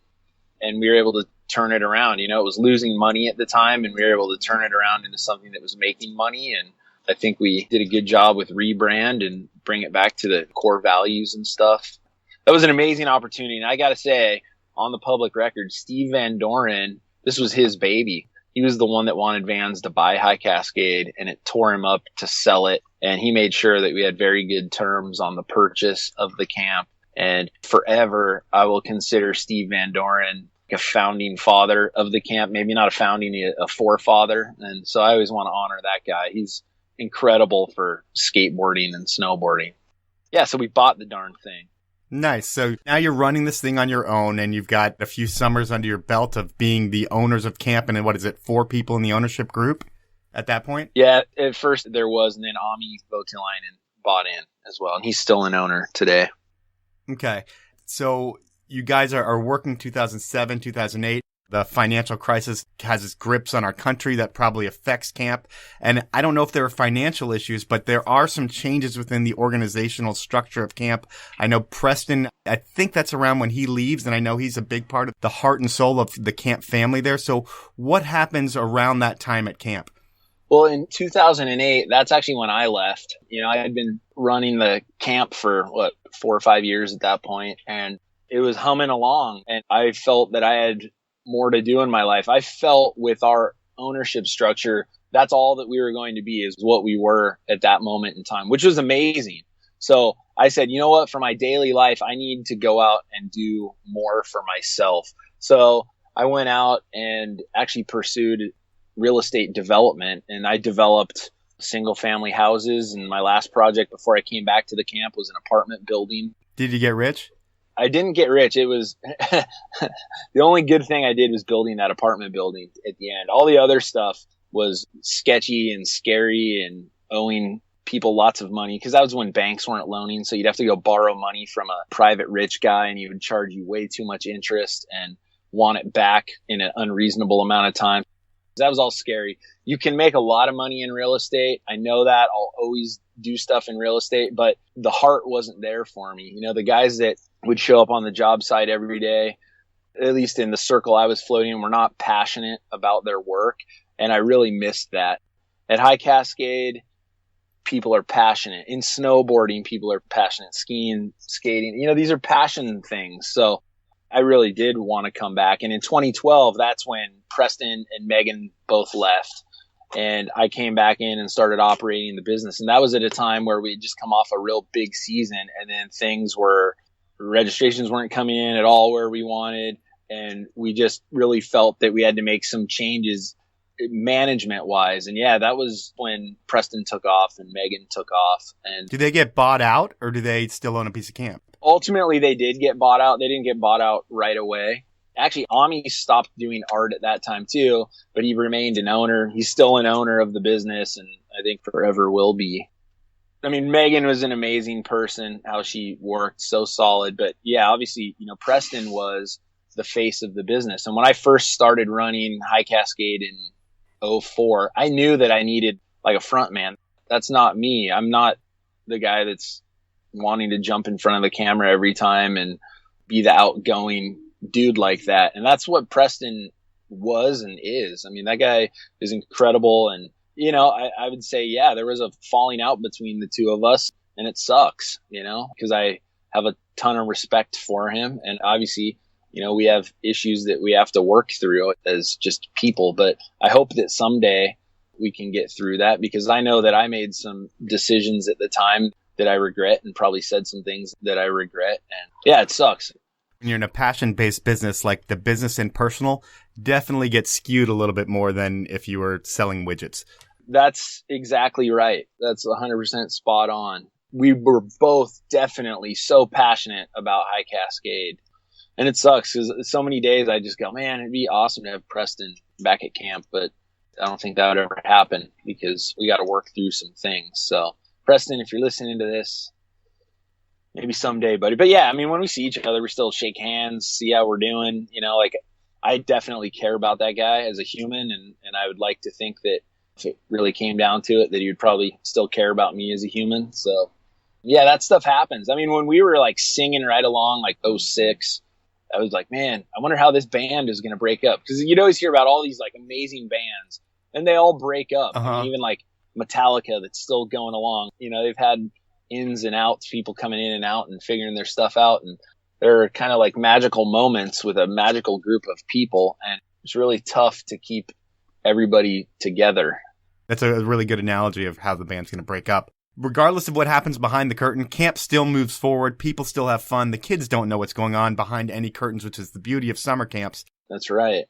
And we were able to turn it around. It was losing money at the time, and we were able to turn it around into something that was making money. And I think we did a good job with rebrand and bring it back to the core values and stuff. That was an amazing opportunity. And I got to say, on the public record, Steve Van Doren, this was his baby. He was the one that wanted Vans to buy High Cascade, and it tore him up to sell it. And he made sure that we had very good terms on the purchase of the camp. And forever, I will consider Steve Van Doren a founding father of the camp, maybe not a founding, a forefather. And so I always want to honor that guy. He's incredible for skateboarding and snowboarding. Yeah, so we bought the darn thing. Nice. So now you're running this thing on your own and you've got a few summers under your belt of being the owners of camp. And what is it, 4 people in the ownership group at that point? Yeah, at first there was, and then Ami Voutilainen bought in as well. And he's still an owner today. Okay. So you guys are working 2007, 2008. The financial crisis has its grips on our country that probably affects camp. And I don't know if there are financial issues, but there are some changes within the organizational structure of camp. I know Preston, I think that's around when he leaves, and I know he's a big part of the heart and soul of the camp family there. So what happens around that time at camp? Well, in 2008, that's actually when I left. I had been running the camp for 4 or 5 years at that point, and it was humming along. And I felt that I had more to do in my life. I felt with our ownership structure, that's all that we were going to be, is what we were at that moment in time, which was amazing. So I said, you know what, for my daily life, I need to go out and do more for myself. So I went out and actually pursued real estate development, and I developed single family houses. And my last project before I came back to the camp was an apartment building. Did you get rich? I didn't get rich. It was the only good thing I did was building that apartment building at the end. All the other stuff was sketchy and scary and owing people lots of money, because that was when banks weren't loaning. So you'd have to go borrow money from a private rich guy, and he would charge you way too much interest and want it back in an unreasonable amount of time. That was all scary. You can make a lot of money in real estate. I know that. I'll always do stuff in real estate, but the heart wasn't there for me. The guys that would show up on the job site every day, at least in the circle I was floating in, were not passionate about their work. And I really missed that. At High Cascade, people are passionate. In snowboarding, people are passionate. Skiing, skating, these are passion things. So I really did want to come back. And in 2012, that's when Preston and Megan both left. And I came back in and started operating the business. And that was at a time where we had just come off a real big season. And then registrations weren't coming in at all where we wanted. And we just really felt that we had to make some changes management wise. And yeah, that was when Preston took off and Megan took off. And do they get bought out, or do they still own a piece of camp? Ultimately, they did get bought out. They didn't get bought out right away. Actually, Ami stopped doing art at that time too, but he remained an owner. He's still an owner of the business, and I think forever will be. I mean, Megan was an amazing person, how she worked, so solid. But yeah, obviously, Preston was the face of the business. And when I first started running High Cascade in 2004, I knew that I needed like a front man. That's not me. I'm not the guy that's wanting to jump in front of the camera every time and be the outgoing dude like that. And that's what Preston was and is. I mean, that guy is incredible. And, I would say, yeah, there was a falling out between the two of us, and it sucks, because I have a ton of respect for him. And obviously, we have issues that we have to work through as just people. But I hope that someday we can get through that, because I know that I made some decisions at the time that I regret, and probably said some things that I regret. And yeah, it sucks. When you're in a passion-based business, like the business and personal definitely gets skewed a little bit more than if you were selling widgets. That's exactly right. That's 100% spot on. We were both definitely so passionate about High Cascade. And it sucks because so many days I just go, man, it'd be awesome to have Preston back at camp. But I don't think that would ever happen because we got to work through some things. So Preston, if you're listening to this, maybe someday, buddy. But yeah, I mean, when we see each other, we still shake hands, see how we're doing. I definitely care about that guy as a human. And I would like to think that if it really came down to it, that he would probably still care about me as a human. So yeah, that stuff happens. I mean, when we were like singing right along, like 06, I was like, man, I wonder how this band is going to break up. Because you'd always hear about all these like amazing bands and they all break up. I mean, even like Metallica that's still going along. They've had ins and outs, people coming in and out and figuring their stuff out. And there are kind of like magical moments with a magical group of people. And it's really tough to keep everybody together. That's a really good analogy of how the band's going to break up. Regardless of what happens behind the curtain, camp still moves forward. People still have fun. The kids don't know what's going on behind any curtains, which is the beauty of summer camps. That's right.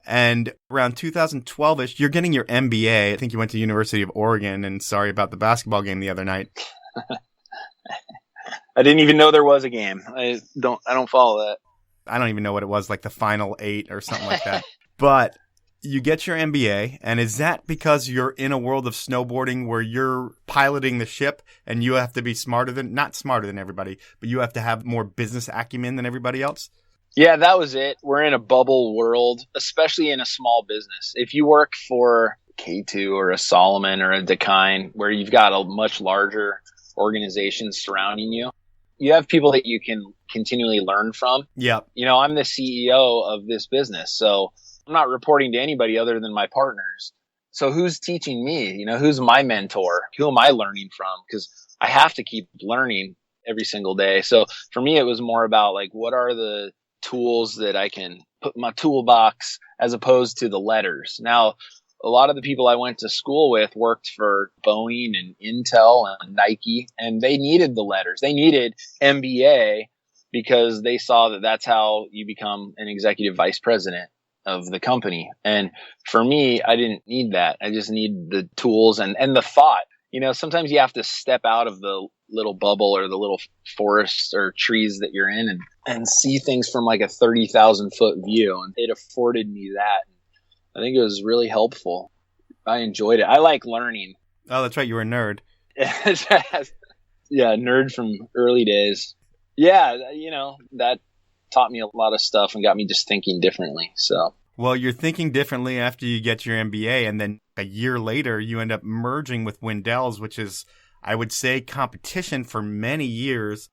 And around 2012-ish, you're getting your MBA. I think you went to University of Oregon, and sorry about the basketball game the other night. I didn't even know there was a game. I don't follow that. I don't even know what it was, like the Final 8 or something like that. But you get your MBA, and is that because you're in a world of snowboarding where you're piloting the ship and you have to be not smarter than everybody, but you have to have more business acumen than everybody else? Yeah, that was it. We're in a bubble world, especially in a small business. If you work for K2 or a Solomon or a Dakine, where you've got a much larger organization surrounding you, you have people that you can continually learn from. Yeah. I'm the CEO of this business, so I'm not reporting to anybody other than my partners. So who's teaching me? Who's my mentor? Who am I learning from? Because I have to keep learning every single day. So for me, it was more about like, what are the tools that I can put in my toolbox as opposed to the letters. Now, a lot of the people I went to school with worked for Boeing and Intel and Nike, and they needed the letters. They needed MBA because they saw that that's how you become an executive vice president of the company. And for me, I didn't need that. I just need the tools and the thought. Sometimes you have to step out of the little bubble or the little forests or trees that you're in and see things from like a 30,000 foot view. And it afforded me that. I think it was really helpful. I enjoyed it. I like learning. Oh, that's right. You were a nerd. Yeah, nerd from early days. Yeah, that taught me a lot of stuff and got me just thinking differently. So, well, you're thinking differently after you get your MBA, and then a year later you end up merging with Wendell's, which is, I would say, competition for many years.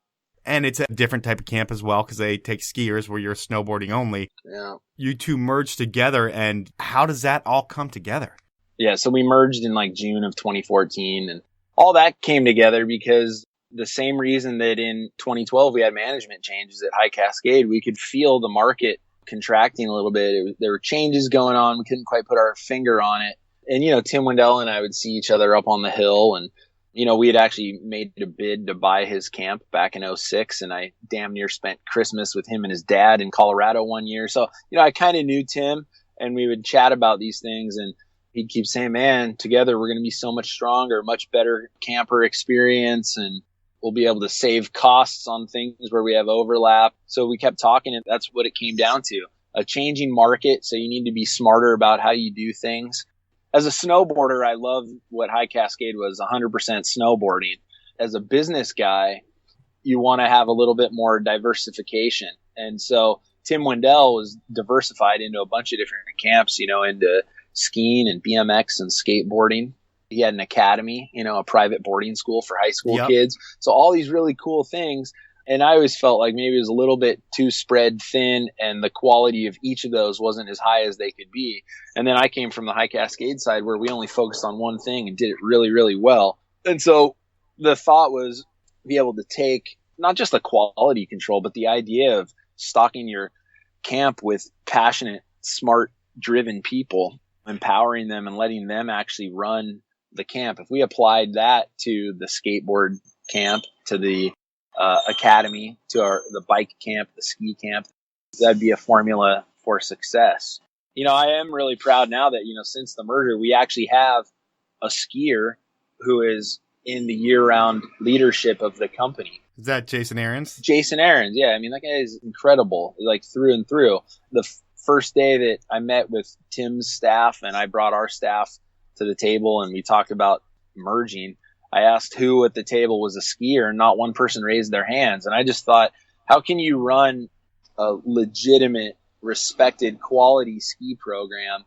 And it's a different type of camp as well because they take skiers where you're snowboarding only. Yeah. You two merged together, and how does that all come together? Yeah, so we merged in like June of 2014, and all that came together because the same reason that in 2012 we had management changes at High Cascade, we could feel the market contracting a little bit. There were changes going on. We couldn't quite put our finger on it. And, Tim Wendell and I would see each other up on the hill, and we had actually made a bid to buy his camp back in 06, and I damn near spent Christmas with him and his dad in Colorado one year. So, I kind of knew Tim, and we would chat about these things, and he'd keep saying, man, together we're going to be so much stronger, much better camper experience, and we'll be able to save costs on things where we have overlap. So we kept talking, and that's what it came down to. A changing market, so you need to be smarter about how you do things. As a snowboarder, I love what High Cascade was, 100% snowboarding. As a business guy, you want to have a little bit more diversification. And so Tim Wendell was diversified into a bunch of different camps, into skiing and BMX and skateboarding. He had an academy, a private boarding school for high school kids. So all these really cool things. And I always felt like maybe it was a little bit too spread thin and the quality of each of those wasn't as high as they could be. And then I came from the High Cascade side where we only focused on one thing and did it really, really well. And so the thought was be able to take not just the quality control, but the idea of stocking your camp with passionate, smart, driven people, empowering them and letting them actually run the camp. If we applied that to the skateboard camp, to the academy, to the bike camp, the ski camp, that'd be a formula for success. I am really proud now that, since the merger, we actually have a skier who is in the year-round leadership of the company. Is that Jason Ahrens? Jason Ahrens, yeah. I mean, that guy is incredible, like through and through. The first day that I met with Tim's staff and I brought our staff to the table and we talked about merging, I asked who at the table was a skier and not one person raised their hands. And I just thought, how can you run a legitimate, respected, quality ski program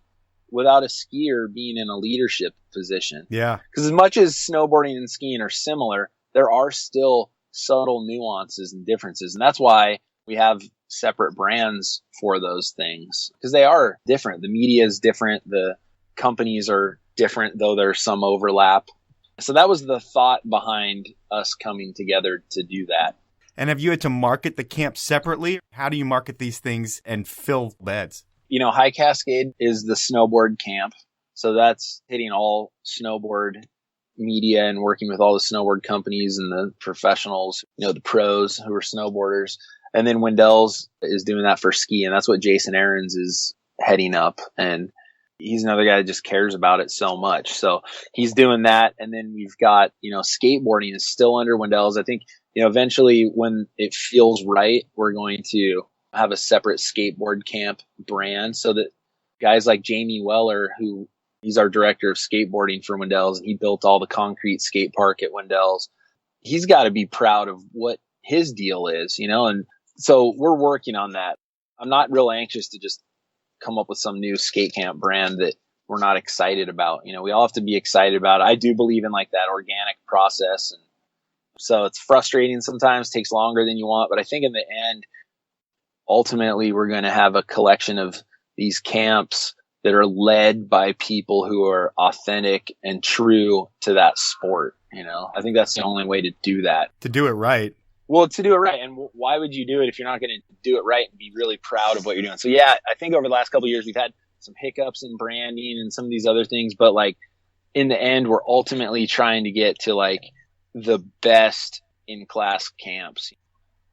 without a skier being in a leadership position? Yeah. Because as much as snowboarding and skiing are similar, there are still subtle nuances and differences. And that's why we have separate brands for those things, because they are different. The media is different. The companies are different, though there's some overlap. So that was the thought behind us coming together to do that. And have you had to market the camp separately? How do you market these things and fill beds? High Cascade is the snowboard camp. So that's hitting all snowboard media and working with all the snowboard companies and the professionals, the pros who are snowboarders. And then Wendell's is doing that for ski. And that's what Jason Ahrens is heading up. And he's another guy that just cares about it so much. So he's doing that. And then we've got, skateboarding is still under Wendell's. I think, eventually when it feels right, we're going to have a separate skateboard camp brand so that guys like Jamie Weller, who he's our director of skateboarding for Wendell's, and he built all the concrete skate park at Wendell's. He's got to be proud of what his deal is, and so we're working on that. I'm not real anxious to just come up with some new skate camp brand that we're not excited about. We all have to be excited about it. I do believe in like that organic process. And so it's frustrating sometimes, takes longer than you want. But I think in the end, ultimately, we're going to have a collection of these camps that are led by people who are authentic and true to that sport. I think that's the only way to do that. To do it right. Well, to do it right. And why would you do it if you're not going to do it right and be really proud of what you're doing? So, yeah, I think over the last couple of years, we've had some hiccups in branding and some of these other things. But like in the end, we're ultimately trying to get to like the best in class camps.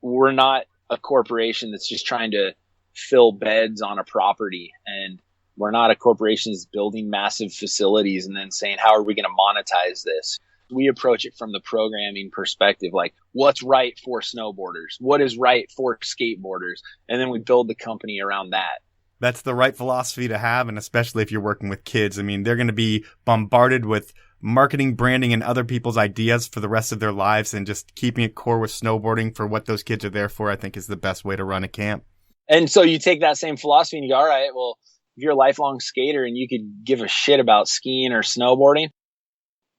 We're not a corporation that's just trying to fill beds on a property. And we're not a corporation that's building massive facilities and then saying, how are we going to monetize this? We approach it from the programming perspective, like what's right for snowboarders, what is right for skateboarders, and then we build the company around that. That's the right philosophy to have, and especially if you're working with kids. I mean, they're going to be bombarded with marketing, branding, and other people's ideas for the rest of their lives, and just keeping it core with snowboarding for what those kids are there for, I think is the best way to run a camp. And so you take that same philosophy and you go, all right, well, if you're a lifelong skater and you could give a shit about skiing or snowboarding,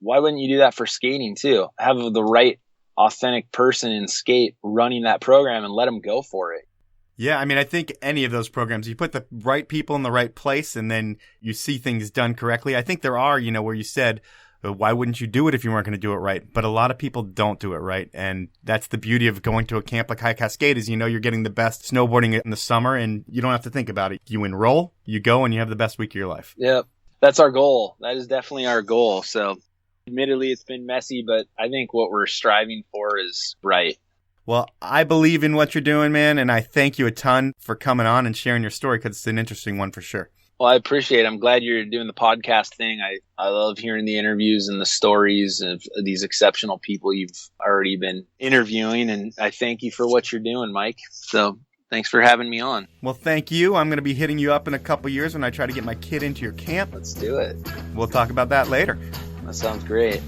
why wouldn't you do that for skating too? Have the right authentic person in skate running that program and let them go for it. Yeah, I mean, I think any of those programs, you put the right people in the right place and then you see things done correctly. I think there are, where you said, why wouldn't you do it if you weren't going to do it right? But a lot of people don't do it right. And that's the beauty of going to a camp like High Cascade is, you're getting the best snowboarding in the summer and you don't have to think about it. You enroll, you go, and you have the best week of your life. Yep. That's our goal. That is definitely our goal. So admittedly, it's been messy, but I think what we're striving for is right. Well, I believe in what you're doing, man, and I thank you a ton for coming on and sharing your story because it's an interesting one for sure. Well, I appreciate it. I'm glad you're doing the podcast thing. I love hearing the interviews and the stories of these exceptional people you've already been interviewing, and I thank you for what you're doing, Mike. So thanks for having me on. Well, thank you. I'm going to be hitting you up in a couple years when I try to get my kid into your camp. Let's do it. We'll talk about that later. That sounds great.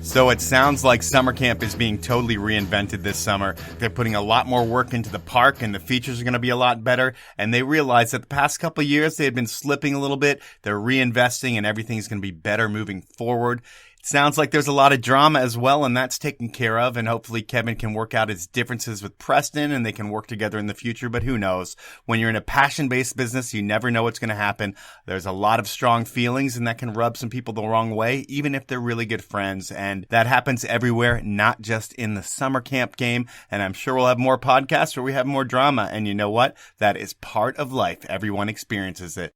So it sounds like summer camp is being totally reinvented this summer. They're putting a lot more work into the park and the features are going to be a lot better. And they realize that the past couple of years they had been slipping a little bit. They're reinvesting and everything's going to be better moving forward. Sounds like there's a lot of drama as well, and that's taken care of. And hopefully Kevin can work out his differences with Preston and they can work together in the future. But who knows? When you're in a passion-based business, you never know what's going to happen. There's a lot of strong feelings, and that can rub some people the wrong way, even if they're really good friends. And that happens everywhere, not just in the summer camp game. And I'm sure we'll have more podcasts where we have more drama. And you know what? That is part of life. Everyone experiences it.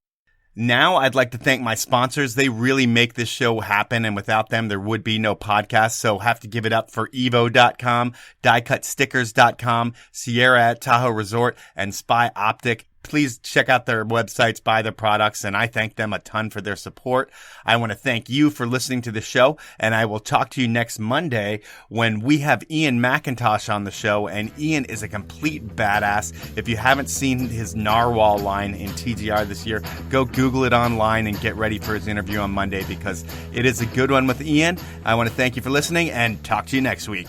Now, I'd like to thank my sponsors. They really make this show happen, and without them, there would be no podcast. So have to give it up for Evo.com, DiecutStickers.com, Sierra at Tahoe Resort, and Spy Optic. Please check out their websites, buy their products, and I thank them a ton for their support. I want to thank you for listening to the show, and I will talk to you next Monday when we have Ian McIntosh on the show, and Ian is a complete badass. If you haven't seen his narwhal line in TGR this year, go Google it online and get ready for his interview on Monday because it is a good one with Ian. I want to thank you for listening and talk to you next week.